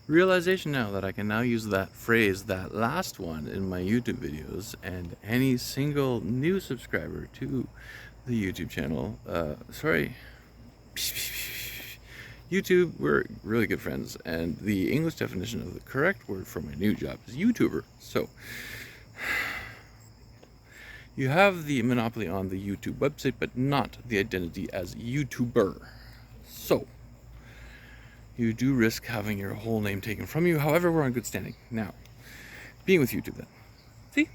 realization now that I can now use that phrase, that last one, in my YouTube videos, and any single new subscriber to the YouTube channel, sorry, YouTube, we're really good friends, and the English definition of the correct word for my new job is YouTuber. So you have the monopoly on the YouTube website, but not the identity as YouTuber. So you do risk having your whole name taken from you. However, we're on good standing. Now, being with YouTube then. See?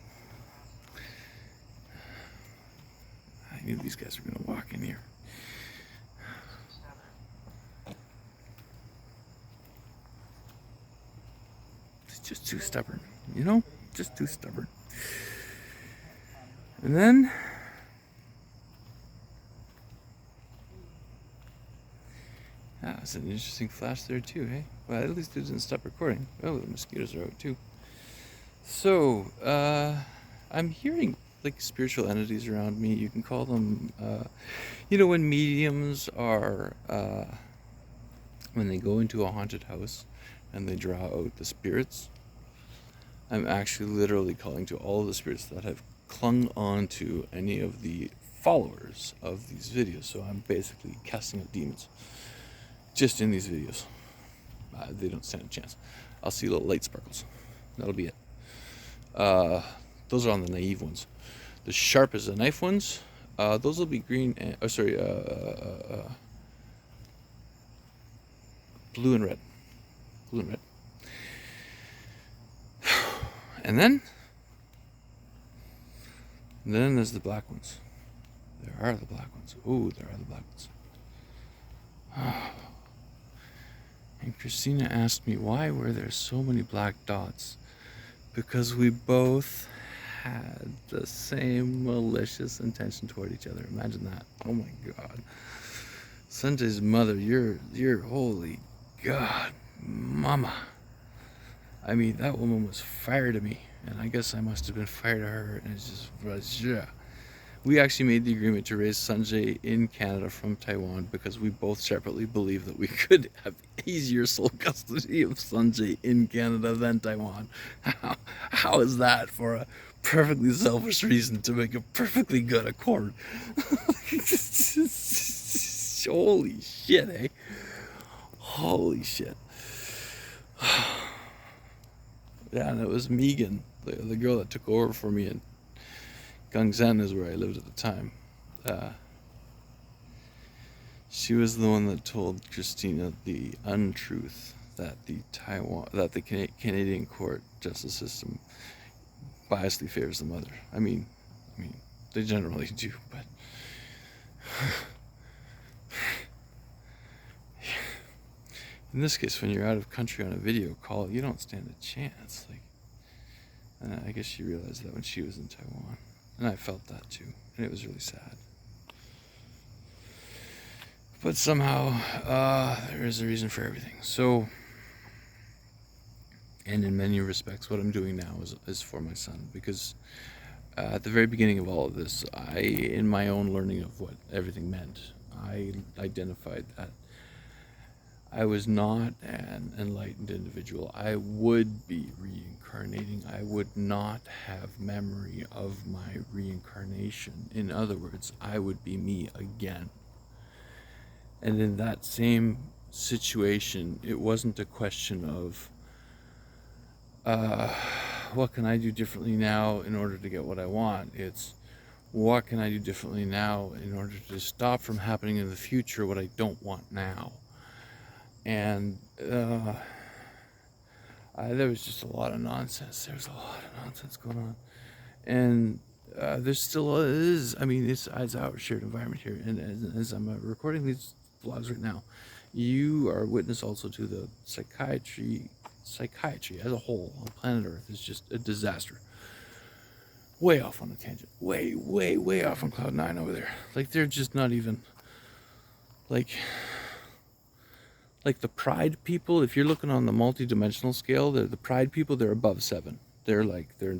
I knew these guys were going to walk in here. It's just too stubborn, you know? Just too stubborn. And then that's an interesting flash there too, hey? Well, at least it didn't stop recording. Oh, the mosquitoes are out too. So, I'm hearing like spiritual entities around me. You can call them, you know, when mediums are, when they go into a haunted house and they draw out the spirits, I'm actually literally calling to all the spirits that have clung on to any of the followers of these videos. So I'm basically casting out demons just in these videos. They don't stand a chance. I'll see little light sparkles. That'll be it. Those are on the naive ones. The sharp as a knife ones, those will be green and, blue and red. Blue and red. And then there's the black ones. There are the black ones. Ooh, there are the black ones. And Christina asked me, why were there so many black dots? Because we both had the same malicious intention toward each other. Imagine that. Oh my God. Sanjay's mother, you're holy God, mama. I mean, that woman was fire to me, and I guess I must have been fire to her, and it just was, yeah. We actually made the agreement to raise Sanjay in Canada from Taiwan because we both separately believe that we could have easier sole custody of Sanjay in Canada than Taiwan. How is that for a perfectly selfish reason to make a perfectly good accord? Holy shit, eh? Holy shit. Yeah, and it was Megan, the girl that took over for me in Gangzhen is where I lived at the time. She was the one that told Christina the untruth that the Canadian court justice system biasly favors the mother. I mean, they generally do, but in this case, when you're out of country on a video call, you don't stand a chance. Like, I guess she realized that when she was in Taiwan. And I felt that too, and it was really sad. But somehow, there is a reason for everything. So, and in many respects, what I'm doing now is for my son. Because at the very beginning of all of this, in my own learning of what everything meant, I identified that I was not an enlightened individual. I would be reincarnating. I would not have memory of my reincarnation. In other words, I would be me again. And in that same situation, it wasn't a question of what can I do differently now in order to get what I want. It's what can I do differently now in order to stop from happening in the future what I don't want now. And there was just a lot of nonsense. There's a lot of nonsense going on. And there still is. I mean, it's our shared environment here. And as I'm recording these vlogs right now, you are witness also to the psychiatry as a whole on planet Earth is just a disaster. Way off on a tangent. Way off on cloud 9 over there. Like, they're just not even, like the pride people. If you're looking on the multi-dimensional scale, the pride people, they're above 7. They're like, they're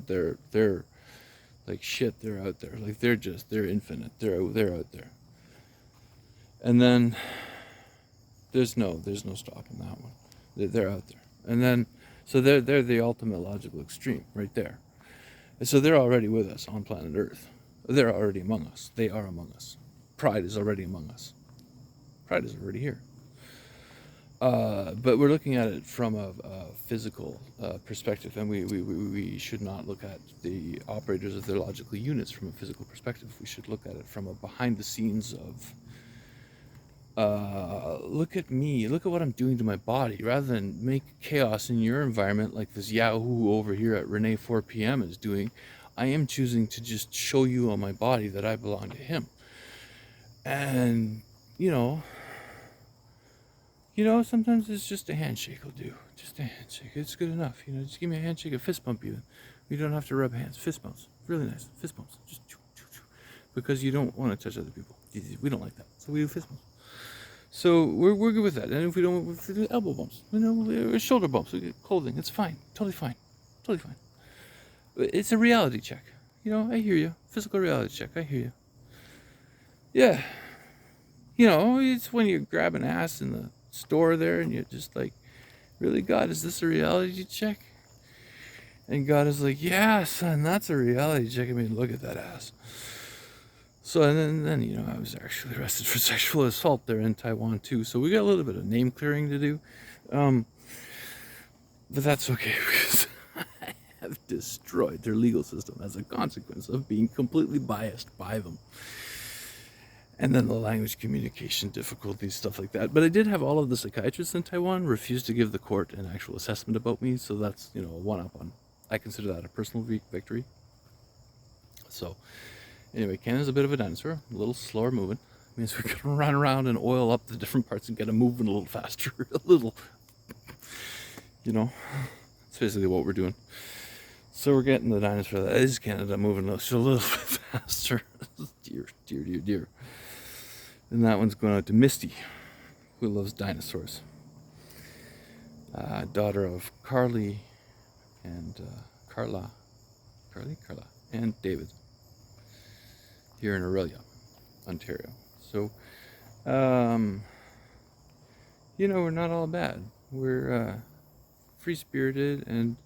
like shit. They're out there. Like, they're infinite. They're out there. And then there's no stopping that one. They're out there. And then, so they're the ultimate logical extreme right there. And so they're already with us on planet Earth. They're already among us. They are among us. Pride is already among us. Pride is already here. But we're looking at it from a physical perspective, and we should not look at the operators of their logical units from a physical perspective. We should look at it from a behind the scenes of, look at me, look at what I'm doing to my body, rather than make chaos in your environment like this Yahoo over here at Renee 4 p.m. is doing. I am choosing to just show you on my body that I belong to him. And, sometimes it's just a handshake will do. Just a handshake. It's good enough. Just give me a handshake, a fist bump even. We don't have to rub hands. Fist bumps. Really nice. Fist bumps. Just because you don't want to touch other people. We don't like that. So we do fist bumps. So we're good with that. And if we do elbow bumps, shoulder bumps, we get clothing. It's fine. Totally fine. Totally fine. It's a reality check. I hear you. Physical reality check. I hear you. Yeah. It's when you're grabbing ass in the store there and you're just like, really, God, is this a reality check? And God is like, yeah, son, that's a reality check. I mean, look at that ass. So, and then I was actually arrested for sexual assault there in Taiwan too. So we got a little bit of name clearing to do. But that's okay, because I have destroyed their legal system as a consequence of being completely biased by them. And then the language communication difficulties, stuff like that. But I did have all of the psychiatrists in Taiwan refuse to give the court an actual assessment about me. So that's, a one-up on. I consider that a personal victory. So anyway, Canada's a bit of a dinosaur, a little slower moving. It means we can run around and oil up the different parts and get them moving a little faster. A little, That's basically what we're doing. So we're getting the dinosaur that is Canada moving just a little bit faster. Dear. And that one's going out to Misty, who loves dinosaurs. Daughter of Carly and Carla, and David, here in Aurelia, Ontario. So, we're not all bad. We're free-spirited, and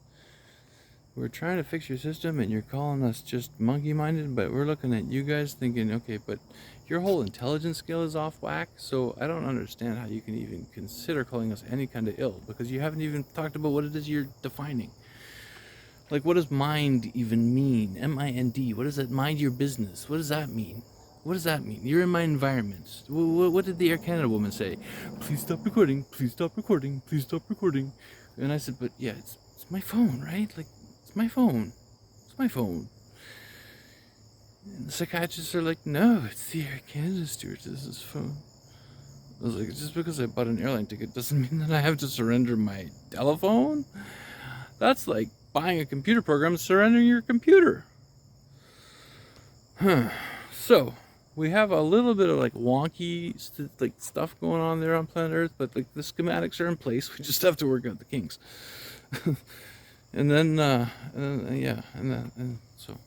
we're trying to fix your system, and you're calling us just monkey-minded, but we're looking at you guys thinking, okay, but your whole intelligence scale is off whack, so I don't understand how you can even consider calling us any kind of ill, because you haven't even talked about what it is you're defining. Like, what does mind even mean? M-I-N-D. What does that, mind your business? What does that mean? What does that mean? You're in my environment. What did the Air Canada woman say? Please stop recording. Please stop recording. Please stop recording. And I said, but yeah, it's my phone, right? Like, it's my phone. It's my phone. And the psychiatrists are like, no, it's the Air Canada stewardess's phone. I was like, just because I bought an airline ticket doesn't mean that I have to surrender my telephone? That's like buying a computer program and surrendering your computer. So, we have a little bit of like wonky stuff going on there on planet Earth, but like the schematics are in place. We just have to work out the kinks. And then so